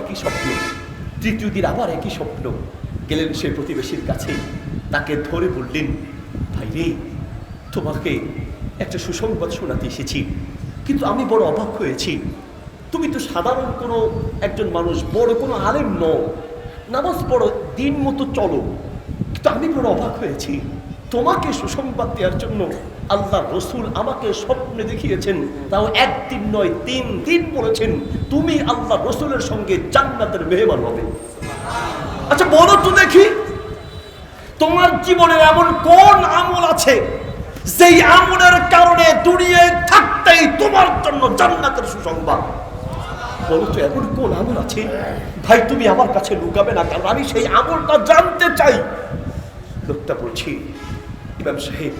একই স্বপ্ন, তৃতীয় দিন আবার একই স্বপ্ন। গেলেন সে প্রতিবেশীর কাছে, তাকে ধরে বললেন, ভাই রে, তোমাকে একটা সুসংবাদ শোনাতে এসেছি, কিন্তু আমি বড় অবাক হয়েছি। তুমি তো সাধারণ কোনো একজন মানুষ, বড় কোনো আলেম নও, নামাজ পড়ো, দিন মতো চলো, কিন্তু আমি বড় অবাক হয়েছি। তোমাকে সুসংবাদ দেওয়ার জন্য আল্লাহ রসুল আমাকে স্বপ্নে দেখিয়েছেন, তাও একদিন নয় 3 দিন বলেছেন তুমি আল্লাহ রসুলের সঙ্গে জান্নাতের মেহমান হবে। আচ্ছা বলো তো দেখি, তোমার জীবনে এমন কোন আমল আছে যেই আমলের কারণে দুনিয়ায় থাকতেই তোমার জন্য জান্নাতের সুসংবাদ? বলো তো এমন কোন আমল আছে? ভাই তুমি আমার কাছে লুকাবে না, কারণ আমি সেই আমলটা জানতে চাই। লোকটা বলছি, ইমাম সাহেব,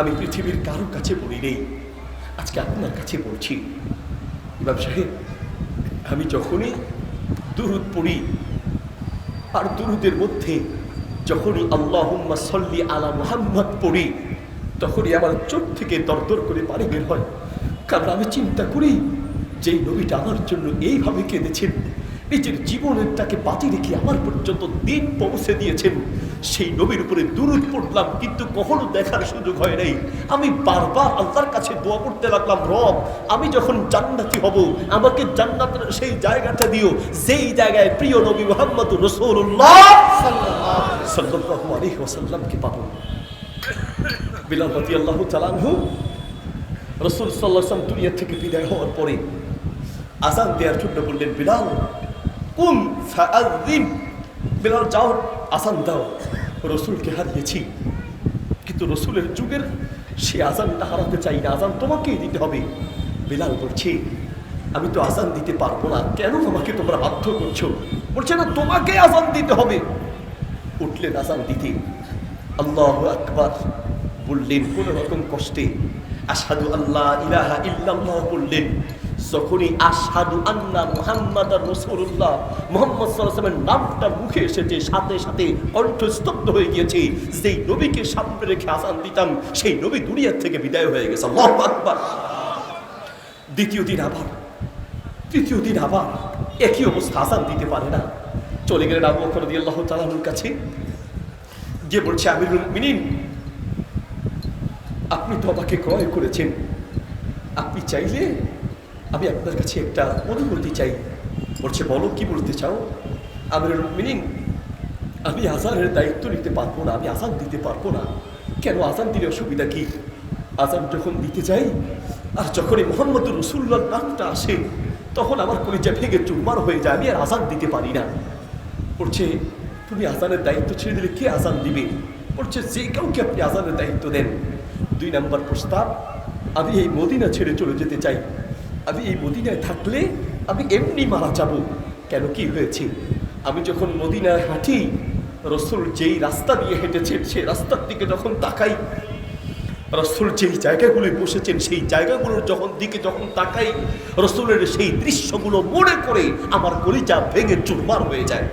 আমি পৃথিবীর কারো কাছে বলি নেই, আজকে আপনার কাছে বলছি। ইমাম সাহেব, আমি যখনই দুরুদ পড়ি, আর দুরুদের মধ্যে যখনই আল্লাহুম্মা সাল্লি আলা মুহাম্মদ পড়ি, তখনই আমার চোখ থেকে দরদর করে পানি বের হয়। কারণ আমি চিন্তা করি, যেই নবীটা আমার জন্য এইভাবে কেঁদেছেন, নিজের জীবনেরটাকে বাঁচি রেখে আমার পর্যন্ত দিন পৌঁছে দিয়েছেন, সেই নবীর উপরে দুরূদ পড়লাম, কিন্তু কখনো দেখার সুযোগ হয় নাই। আমি বারবার আল্লাহর কাছে দোয়া করতে লাগলাম, রব, আমি যখন জান্নাতি হব, আমাকে জান্নাতের সেই জায়গাটা দিও যেই জায়গায় প্রিয় নবী মুহাম্মদ রাসূলুল্লাহ সাল্লাল্লাহু আলাইহি ওয়াসাল্লামকে পাবো। বিলাল রাদিয়াল্লাহু তাআলা আনহু রাসূল সাল্লাল্লাহু আলাইহি ওয়াসাল্লাম দুনিয়া থেকে বিদায় হওয়ার পরে আযান দেওয়ার জন্য বললেন, বিলাল কুম ফাআযিন, বিলাল যাও আযান দাও। রসুলকে হারিয়েছি, কিন্তু রসুলের যুগের সে আযানটা হারাতে চাই না, আযান তোমাকেই দিতে হবে। বিলাল বলছে, আমি তো আযান দিতে পারবো না, কেন আমাকে তোমরা বাধ্য করছো? বলছে না, তোমাকে আযান দিতে হবে। উঠলেন আযান দিতে, আল্লাহু আকবার বললেন কোনো রকম কষ্টে, আশহাদু আল্লা ইলাহা ইল্লাল্লাহ বললেন। যখনই আশহাদু আন্না মুহাম্মাদার রাসূলুল্লাহ, মুহাম্মদ সাল্লাল্লাহু আলাইহি ওয়াসাল্লামের নামটা মুখে এসেছে, সাথে সাথে কণ্ঠ স্তব্ধ হয়ে গিয়েছে। যেই নবীকে সামনে রেখে আযান দিতাম, সেই নবী দুনিয়া থেকে বিদায় হয়ে গেছে। আল্লাহু আকবার। দ্বিতীয় দিন আবার, তৃতীয় দিন আবার একই অবস্থা, আযান দিতে পারে না। চলে গেলেন আবু বকর রাদিয়াল্লাহু তাআলা আনহুর কাছে, যে বলছে, আমিরুল মুমিনিন, আপনি তো আমাকে ক্রয় করেছেন, আপনি চাইলে আমি আপনার কাছে একটা অনুমতি চাই। বলছে, বলো কি বলতে চাও? আমিরুল মুমিনিন, আমি আযানের দায়িত্ব নিতে পারবো না, আমি আযান দিতে পারবো না। কেন? আযান দিলে অসুবিধা কি? আযান যখন দিতে যাই, আর যখনই মুহাম্মদুর রাসূলুল্লাহর নামটা আসে, তখন আমার কলিজা ভেঙে চুরমার হয়ে যায়, আমি আর আযান দিতে পারি না। বলছে, তুমি আযানের দায়িত্ব ছেড়ে দিলে কে আযান দিবে? বলছে, যে কাউকে আপনি আযানের দায়িত্ব দেন। 2 নম্বর প্রস্তাব, আমি এই মদিনা ছেড়ে চলে যেতে চাই। আমি এই মদিনায় থাকলে আমি এমনি মারা যাব। কেন, কি হয়েছে? আমি যখন মদিনায় হাঁটি, রসুল যেই রাস্তা দিয়ে হেঁটেছেন, সেই রাস্তার দিকে যখন তাকাই, রসুল যেই জায়গাগুলোয় বসেছেন, সেই জায়গাগুলোর দিকে যখন তাকাই, রসুলের সেই দৃশ্যগুলো মনে করে আমার কলিজা ভেঙে চুরমার হয়ে যায়।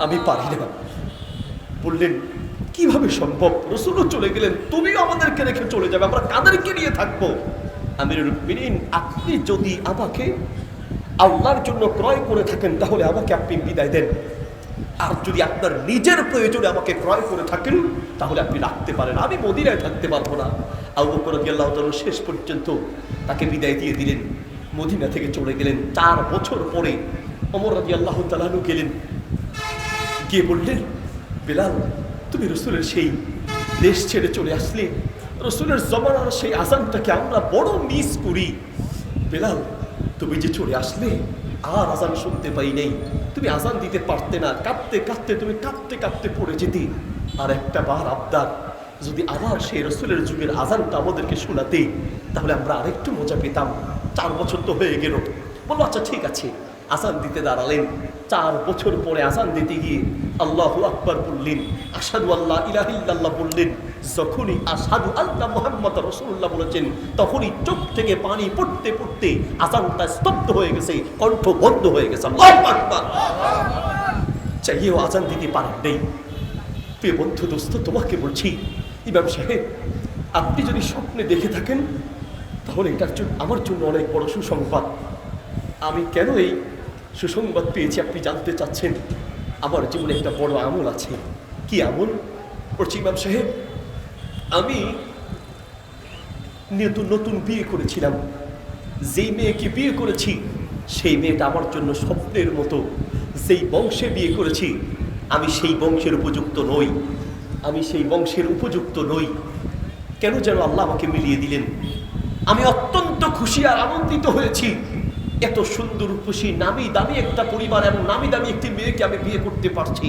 আমি পারি না। বললেন, কিভাবে সম্ভব? রসুলও চলে গেলেন, তুমিও আমাদেরকে রেখে চলে যাবে, আমরা কাদেরকে নিয়ে থাকবো? আমিরুল মুমিনিন, আপনি যদি আমাকে আল্লাহর জন্য ক্রয় করে থাকেন, তাহলে আমাকে আপনি বিদায় দেন। আর যদি আপনার নিজের প্রয়োজনে আমাকে ক্রয় করে থাকেন, তাহলে আপনি রাখতে পারেন, আমি মদিনায় থাকতে পারবো না। আবু বকর রাদিয়াল্লাহু তাআলা শেষ পর্যন্ত তাকে বিদায় দিয়ে দিলেন, মদিনা থেকে চলে গেলেন। 4 বছর পরে ওমর রাদিয়াল্লাহু তাআলা গেলেন, গিয়ে বললেন, বিলাল, তুমি রসুলের সেই দেশ ছেড়ে চলে আসলে, রসুলের জমানার সেই আযানটাকে আমরা বড় মিস করি। বিলাল, তুমি যে চলে আসলে, আর আযান শুনতে পাই নাই, তুমি আযান দিতে পারতে না, কাঁদতে কাঁদতে তুমি কাঁদতে কাঁদতে পড়ে যেতে। আর একটা বার আবদার, যদি আবার সেই রসুলের যুগের আযানটা আমাদেরকে শোনাতে, তাহলে আমরা আরেকটু মজা পেতাম। 4 বছর তো হয়ে গেল। বললো, আচ্ছা ঠিক আছে। আযান দিতে দাঁড়ালেন। 4 বছর পরে আযান দিতে গিয়ে আল্লাহু আকবার বললেন, আশহাদু আল্লা ইলাহা ইল্লাল্লাহ বললেন। যখনই আশহাদু আন্না মুহাম্মাদুর রাসূলুল্লাহ বলেছেন, তখনই চোখ থেকে পানি পড়তে পড়তে আযানটা স্তব্ধ হয়ে গেছে, কণ্ঠ বন্ধ হয়ে গেছে। আল্লাহু আকবার। চাইয়েও আযান দিতে পারেন নাই। প্রিয় বন্ধু, দোস্ত, তোমাকে বলছি, ইমাম সাহেব, আপনি যদি স্বপ্নে দেখে থাকেন, তাহলে এটার জন্য আমার জন্য অনেক বড় সুসংবাদ। আমি কেন এই সুসংবাদ পেয়েছি, আপনি জানতে চাচ্ছেন। আমার জীবনে একটা বড় আমল আছে। কি আমল? বলছি ইমাম সাহেব, আমি নতুন বিয়ে করেছিলাম। যেই মেয়েকে বিয়ে করেছি সেই মেয়েটা আমার জন্য স্বপ্নের মতো। যেই বংশে বিয়ে করেছি আমি সেই বংশের উপযুক্ত নই, আমি সেই বংশের উপযুক্ত নই। কেন যেন আল্লাহ আমাকে মিলিয়ে দিলেন। আমি অত্যন্ত খুশি আর আনন্দিত হয়েছি। এত সুন্দর খুশি, নামি দামি একটা পরিবার এবং নামি দামি একটি মেয়েকে আমি বিয়ে করতে পারছি।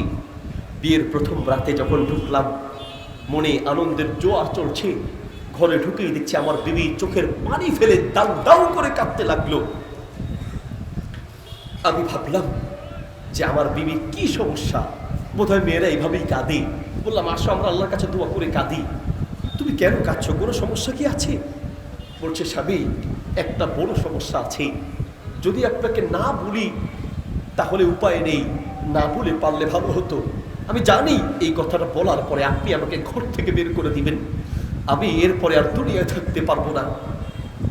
বিয়ের প্রথম রাতে যখন ঢুকলাম, মনে আনন্দের জোয়ার চলছে। ঘরে ঢুকেই দেখছি আমার বিবি চোখের পানি ফেলে দাউ দাউ করে কাঁদতে লাগলো। আমি ভাবলাম যে আমার বিবি কি সমস্যা, বোধহয় মেয়েরা এইভাবেই কাঁদে। বললাম, আসো আমরা আল্লাহর কাছে দোয়া করে কাঁদি। তুমি কেন কাঁদছো, কোনো সমস্যা কি আছে? বলছে, স্বামী, একটা বড় সমস্যা আছে। যদি আপনাকে না বলি তাহলে উপায় নেই, না বলে পারলে ভালো হতো। আমি জানি এই কথাটা বলার পরে আপনি আমাকে ঘর থেকে বের করে দিবেন, আমি এরপরে আর দুনিয়ায় থাকতে পারবো না।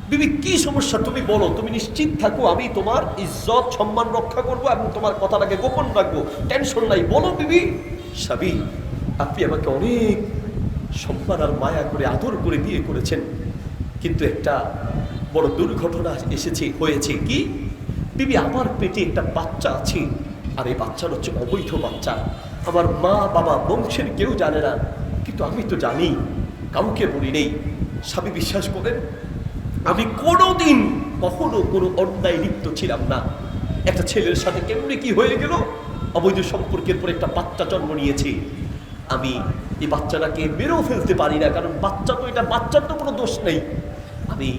বিবি, কি সমস্যা তুমি বলো, তুমি নিশ্চিত থাকো, আমি তোমার ইজ্জত সম্মান রক্ষা করবো এবং তোমার কথাটাকে গোপন রাখবো, টেনশন নাই, বলো বিবি। স্বামী, আপনি আমাকে অনেক সম্মান আর মায়া করে আদর করে বিয়ে করেছেন, কিন্তু একটা বড় দুর্ঘটনা হয়েছে। কি? বিবি, আমার পেটে একটা বাচ্চা আছে, আর এই বাচ্চার হচ্ছে অবৈধ বাচ্চা। আমার মা বাবা বংশের কেউ জানে না, কিন্তু আমি তো জানি, কাউকে বলি নেই। স্বামী, বিশ্বাস করেন, আমি কোনোদিন কখনো কোনো অন্যায় লিপ্ত ছিলাম না। একটা ছেলের সাথে কেমনে কি হয়ে গেল, অবৈধ সম্পর্কের পর একটা বাচ্চা জন্ম নিয়েছে। আমি এই বাচ্চাটাকে মেরেও ফেলতে পারি না, কারণ বাচ্চা তো, এটা বাচ্চার তো কোনো দোষ নেই। আমি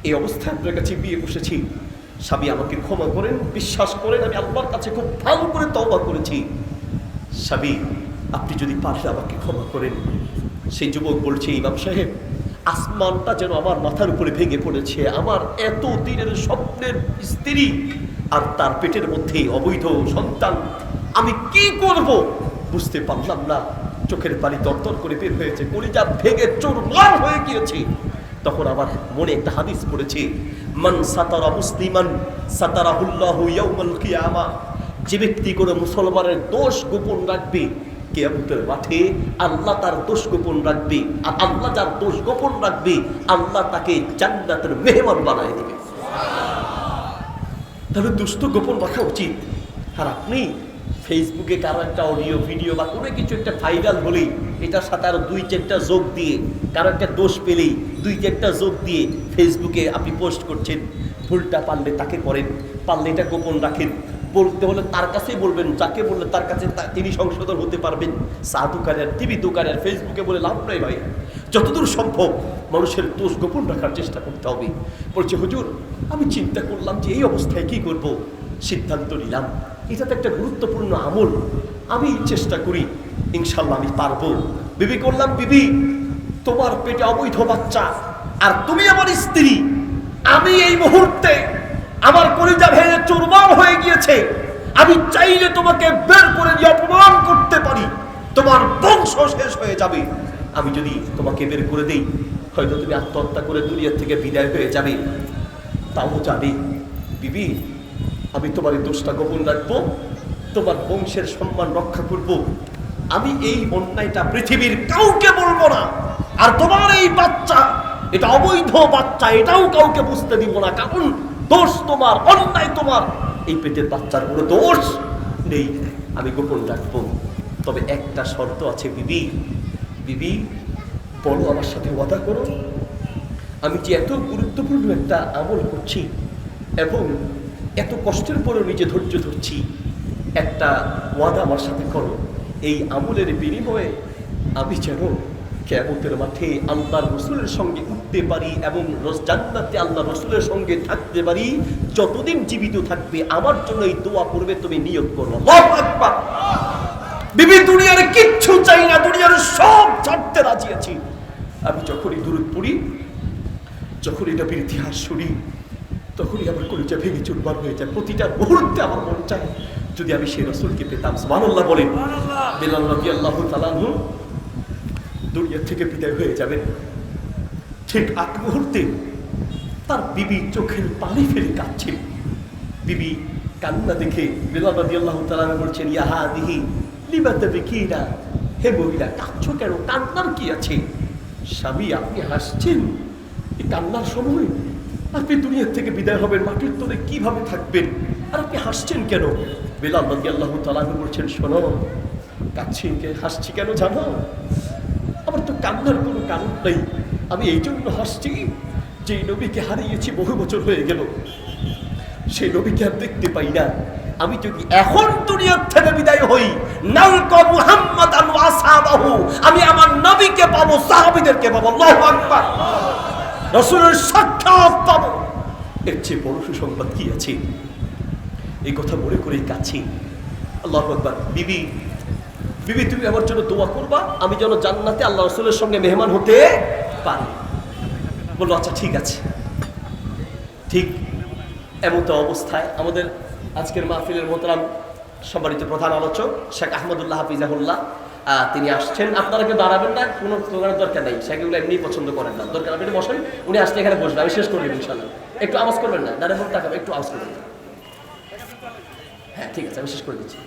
এই অবস্থায় আপনার কাছে বিয়ে বসেছি। স্বামী, আমাকে ক্ষমা করেন, বিশ্বাস করেন, আমি আল্লাহর কাছে খুব ভালো করে তওবা করেছি। স্বামী, আপনি যদি পারেন আমাকে ক্ষমা করেন। সেই যুবক বলছে, ইমাম সাহেব, আসমানটা যেন আমার মাথার উপরে ভেঙে পড়েছে। আমার এত দিনের স্বপ্নের স্ত্রী আর তার পেটের মধ্যে অবৈধ সন্তান, আমি কি করব বুঝতে পারলাম না। চোখের পানি দরদর করে বের হয়েছে, কলিজা ভেঙে চুরমার হয়ে গিয়েছে। তখন আমার মনে একটা হাদিস পড়েছে, মান সাতারা মুসলিমান সাতারাহুল্লাহু ইয়াউমাল কিয়ামা। যে ব্যক্তি কোনো মুসলমানের দোষ গোপন রাখবে, কিয়ামতের মাঠে আল্লাহ তার দোষ গোপন রাখবে, আর আল্লাহ যার দোষ গোপন রাখবে আল্লাহ তাকে জান্নাতের মেহমান বানায় দিবে। তাহলে দোষ তো গোপন রাখা উচিত। আর আপনি ফেসবুকে কারো একটা অডিও ভিডিও বা কোনো কিছু একটা ভাইরাল হলেই এটার সাথে আরো 2-4টা যোগ দিয়ে, কারো একটা দোষ পেলেই 2-4টা যোগ দিয়ে ফেসবুকে আপনি পোস্ট করছেন। ভুলটা পারলে তাকে করেন, পারলে এটা গোপন রাখেন। বলতে হলে তার কাছেই বলবেন, যাকে বললে তার কাছে তিনি সংশোধন হতে পারবেন। চা দোকানের, টিভি দোকানের, ফেসবুকে বলে লাভ নাই ভাই। যতদূর সম্ভব মানুষের দোষ গোপন রাখার চেষ্টা করতে হবে। বলছে, হুজুর, আমি চিন্তা করলাম যে এই অবস্থায় কি করব। সিদ্ধান্ত নিলাম এটা তো একটা গুরুত্বপূর্ণ আমল, আমি চেষ্টা করি, ইনশাল্লাহ আমি পারবো। বিবি করলাম, বিবি, তোমার পেটে অবৈধ বাচ্চা আর তুমি আমার স্ত্রী। আমি এই মুহূর্তে আমার কলিজা ভেঙে চুরমার হয়ে গিয়েছে। আমি চাইলে তোমাকে বের করে দিয়ে অপমান করতে পারি, তোমার বংশ শেষ হয়ে যাবে। আমি যদি তোমাকে বের করে দেই, হয়তো তুমি আত্মহত্যা করে দুনিয়া থেকে বিদায় হয়ে যাবে। তাও জানি বিবি, আমি তোমার এই দোষটা গোপন রাখবো, তোমার বংশের সম্মান রক্ষা করব। আমি এই অন্যায়টা পৃথিবীর কাউকে বলবো না। আর তোমার এই বাচ্চা, এটা অবৈধ বাচ্চা, এটাও কাউকে বুঝতে দিব না, কারণ দোষ তোমার, অন্যায় তোমার। এই পেটের বাচ্চার কোনো দোষ নেই, আমি গোপন রাখবো। তবে একটা শর্ত আছে বিবি। বিবি, বলো, আমার সাথে ওয়াদা করো, আমি যে এত গুরুত্বপূর্ণ একটা আমল করছি এবং এত কষ্টের পরেও নিজে ধৈর্য ধরছি, একটা ওয়াদা আমার সাথে করো। এই আমলের বিনিময়ে আমি যেন কিয়ামতের মাঠে আল্লাহর রাসূলের সঙ্গে উঠতে পারি এবং জান্নাতে আল্লাহর রাসূলের সঙ্গে থাকতে পারি। যতদিন জীবিত থাকবে আমার জন্য এই দোয়া করবে, তুমি নিয়ত করো। আল্লাহু আকবার। বিবি, দুনিয়ার কিচ্ছু চাই না, দুনিয়ার সব ছাড়তে রাজি আছি। আমি যখনই দুরূদ পড়ি, যখন এটা ইতিহাস শুনি, তখনই আমার কলিজা ভেঙে চুরমার হয়ে যায়। প্রতিটা মুহূর্তে আমার মন চায় যদি আমি সেই রাসূলকে পেতাম। সুবহানাল্লাহ বলেন। বেলাল রাদিয়াল্লাহু তাআলা আনহু দুনিয়া থেকে বিদায় হয়ে যাবেন, ঠিক আগ মুহূর্তে তার বিবি চোখের পানি ফেলে কাঁদছেন। বিবি কান্না দেখে বেলাল রাদিয়াল্লাহু তাআলা বলছেন, ইয়া হাদিহি লিমা তাবকিনা, হে মহিলা কাঁদছো কেন, কান্নার কি আছে? স্বামী আপনি হাসছেন, এই কান্নার সময়? আপনি দুনিয়া থেকে বিদায় হবেন, মাটির তলে কিভাবে থাকবেন, আর আপনি হাসছেন কেন? বেলাল রাদিয়াল্লাহু তাআলা বলছেন, শোনো, কাঁদছি হাসছি কেন জানো? আমার তো কান্নার কোনো কারণ নেই, আমি এই জন্য হাসছি যে নবীকে হারিয়েছি বহু বছর হয়ে গেল, সেই নবীকে আর দেখতে পাই না। আমি যদি এখন দুনিয়া থেকে বিদায় হই, নালকা মুহাম্মাদান ওয়া আসহাবাহু, আমি আমার নবীকে পাবো, সাহাবীদেরকে পাবো, আল্লাহু আকবার, রাসূলের সাক্ষাৎ পাবো। এর চেয়ে বড় সুসংবাদ কি আছে? এই কথা মনে করেই কাছি। আল্লাহু আকবার। বিবি বিবি তুমি আমার জন্য দোয়া করবা, আমি যেন জান্নাতে আল্লাহ রাসূলের সঙ্গে মেহমান হতে পারি। বললো আচ্ছা ঠিক আছে। ঠিক এমতো অবস্থায় আমাদের আজকের মাহফিলের মোহতারাম সম্মানিত প্রধান আলোচক শেখ আহমদুল্লাহ হাফিজাহুল্লাহ তিনি আসছেন। আপনারা কেউ দাঁড়াবেন না, কোনো স্লোগানের দরকার নেই, শেখ এগুলো এমনি পছন্দ করেন না, দরকার আপনি বসেন, উনি আসলে এখানে বসবেন, আমি শেষ করে দেবো ইনশাআল্লাহ। একটু আওয়াজ করবেন না, দাঁড়িয়ে বলতে থাকবেন, একটু আওয়াজ করবেন। হ্যাঁ ঠিক আছে, আমি শেষ করে দিচ্ছি।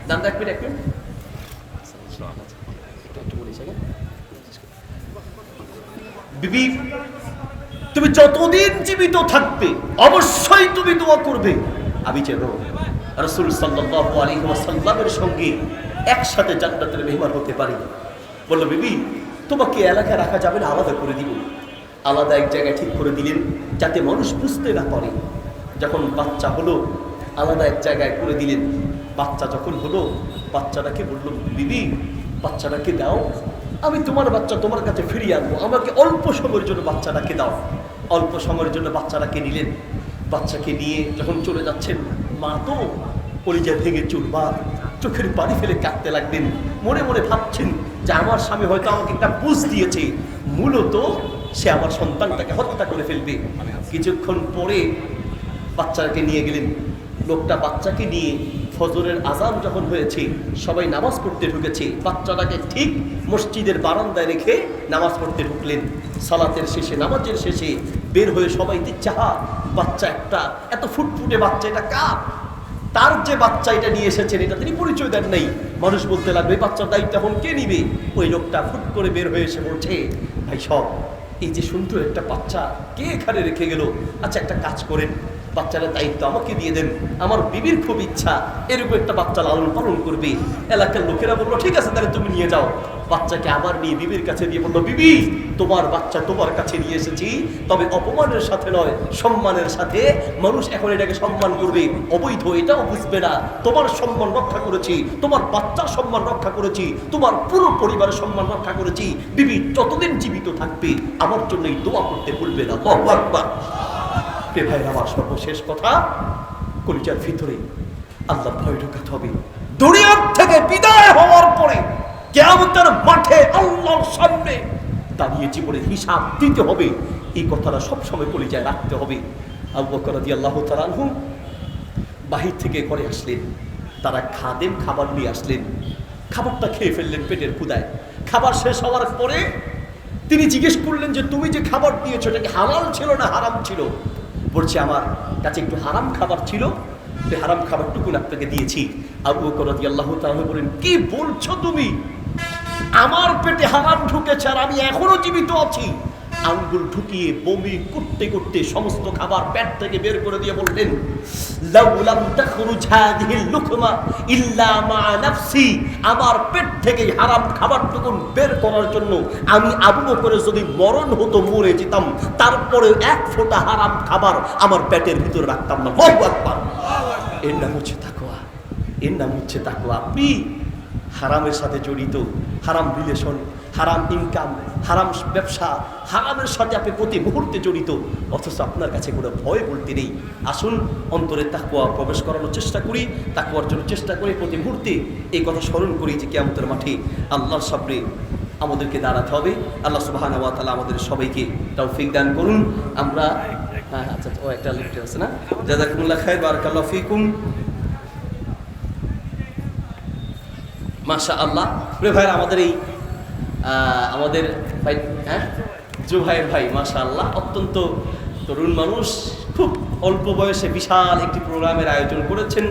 দাম এক মিনিট, এক মিনিট একটু বলি। বিবি তুমি যতদিন জীবিত থাকবে অবশ্যই তুমি দোয়া করবে আমি যেন রাসূল সাল্লাল্লাহু আলাইহি ওয়াসাল্লামের সঙ্গে একসাথে জান্নাতের মেহমান হতে পারি। বলল বিবি তোমাকে এলাকায় রাখা যাবে না, আলাদা করে দিব। আলাদা এক জায়গায় ঠিক করে দিলেন যাতে মানুষ বুঝতে না পারে। যখন বাচ্চা হলো আলাদা এক জায়গায় করে দিলেন। বাচ্চা যখন হলো বাচ্চাটাকে বলল, বিবি বাচ্চাটাকে দাও, আমি তোমার বাচ্চা তোমার কাছে ফিরিয়ে আনবো, আমাকে অল্প সময়ের জন্য বাচ্চাটাকে দাও। অল্প সময়ের জন্য বাচ্চাটাকে নিলেন। বাচ্চাকে নিয়ে যখন চলে যাচ্ছেন, মা তো কলিজা ভেঙে চুরবা, চোখের পানি ফেলে কাঁদতে লাগলেন। মনে মনে ভাবছেন যে আমার স্বামী হয়তো আমাকে একটা বুঝ দিয়েছে, মূলত সে আমার সন্তানটাকে হত্যা করে ফেলবে। কিছুক্ষণ পরে বাচ্চাকে নিয়ে গেলেন। লোকটা বাচ্চাকে নিয়ে ফজরের আজান যখন হয়েছে, সবাই নামাজ পড়তে ঢুকেছে, বাচ্চাটাকে ঠিক মসজিদের বারান্দায় রেখে নামাজ পড়তে ঢুকলেন। সালাতের শেষে, নামাজের শেষে বের হয়ে সবাই দিচ্ছে, বাচ্চা একটা এত ফুটফুটে বাচ্চা, এটা কার? তার যে বাচ্চা এটা নিয়ে এসেছেন এটা তিনি পরিচয় দেন নাই। মানুষ বলতে লাগবে বাচ্চার দায়িত্ব এখন কে নিবে? ওই লোকটা ফুট করে বের হয়ে এসে বলছে, ভাই সব এই যে সুন্দর একটা বাচ্চা কে এখানে রেখে গেল? আচ্ছা একটা কাজ করেন, বাচ্চার দায়িত্ব আমাকে দিয়ে দেন, আমার বিবির খুব ইচ্ছা এরকম একটা বাচ্চা লালন পালন করবে। এলাকার লোকেরা বললো ঠিক আছে তাহলে তুমি নিয়ে যাও। বাচ্চাকে আবার নিয়ে বিবির কাছে দিয়ে বললো, বিবি তোমার বাচ্চা তোমার কাছে নিয়ে এসেছি, তবে অপমানের সাথে নয়, সম্মানের সাথে। মানুষ এখন এটাকে সম্মান করবে, অবৈধ এটাও বুঝবে না। তোমার সম্মান রক্ষা করেছি, তোমার বাচ্চার সম্মান রক্ষা করেছি, তোমার পুরো পরিবারের সম্মান রক্ষা করেছি। বিবি যতদিন জীবিত থাকবে আমার জন্য এই দোয়া করতে ভুলবে না। আল্লাহু আকবার। ভাইয়ের আমার সর্বশেষ কথা, কলিজার ভিতরে আল্লাহ ভয় ঢোকাতে হবে। দুনিয়ার থেকে বিদায় হওয়ার পরে কিয়ামতের মাঠে আল্লাহর সামনে দাঁড়িয়ে জীবনের হিসাব দিতে হবে, এই কথাটা সবসময় কলিজায় রাখতে হবে। আবু বকর রাদিয়াল্লাহু তাআলা আনহু বাহির থেকে ঘরে আসলেন, তারা খাদেম খাবার নিয়ে আসলেন, খাবারটা খেয়ে ফেললেন পেটের ক্ষুধায়। খাবার শেষ হওয়ার পরে তিনি জিজ্ঞেস করলেন যে তুমি যে খাবার দিয়েছো এটা কি হালাল ছিল না হারাম ছিল? বলছে আমার কাছে একটু হারাম খাবার ছিল, এই হারাম খাবারটুকু আপনাকে দিয়েছি। আবু বকর রাদিয়াল্লাহু তাআলা বলেন, কি বলছো তুমি? আমার পেটে হারাম ঢুকেছে আর আমি এখনো জীবিত আছি। আঙ্গুল ঢুকিয়ে বমি করতে করতে সমস্ত খাবার পেট থেকে বের করে দিয়ে বললেন, লাউলাম তাখরুজ হাযিহিল লুকমা ইল্লা মা নাফসি, আমার পেট থেকে হারাম খাবারটুকু বের করার জন্য আমি আবু বকরের যদি মরণ হতো মরে যেতাম, তারপরে এক ফোঁটা হারাম খাবার আমার পেটের ভিতরে রাখতাম না। আল্লাহু আকবার। এর নাম হচ্ছে তাকওয়া, এর নাম হচ্ছে তাকওয়া। আপনি হারামের সাথে জড়িত, হারাম রিলেশন, হারাম ইনকাম, হারাম ব্যবসা, হারামের সাথে আপনি প্রতি মুহূর্তে জড়িত, অথচ আপনার কাছে কোনো ভয় বলতে নেই। আসুন অন্তরে তাকওয়া প্রবেশ করানোর চেষ্টা করি, তাকওয়ার জন্য চেষ্টা করি প্রতি মুহূর্তে। এই কথা স্মরণ করি যে কিয়ামতের মাঠে আল্লাহর সামনে আমাদেরকে দাঁড়াতে হবে। আল্লাহ সুবহানাহু ওয়া তাআলা আমাদের সবাইকে তৌফিক দান করুন। আমরা আচ্ছা ও একটা লিফট আছে না, জাযাকুমুল্লাহ খাইর, বারাকাল্লাহু ফিকুম। মাশাআল্লাহ। প্রিয় ভাইরা, আমাদের এই আমাদের ভাই জুবাইর ভাই মাশাআল্লাহ অত্যন্ত তরুণ মানুষ খুব অল্প বয়সে বিশাল একটি প্রোগ্রামের আয়োজন করেছেন।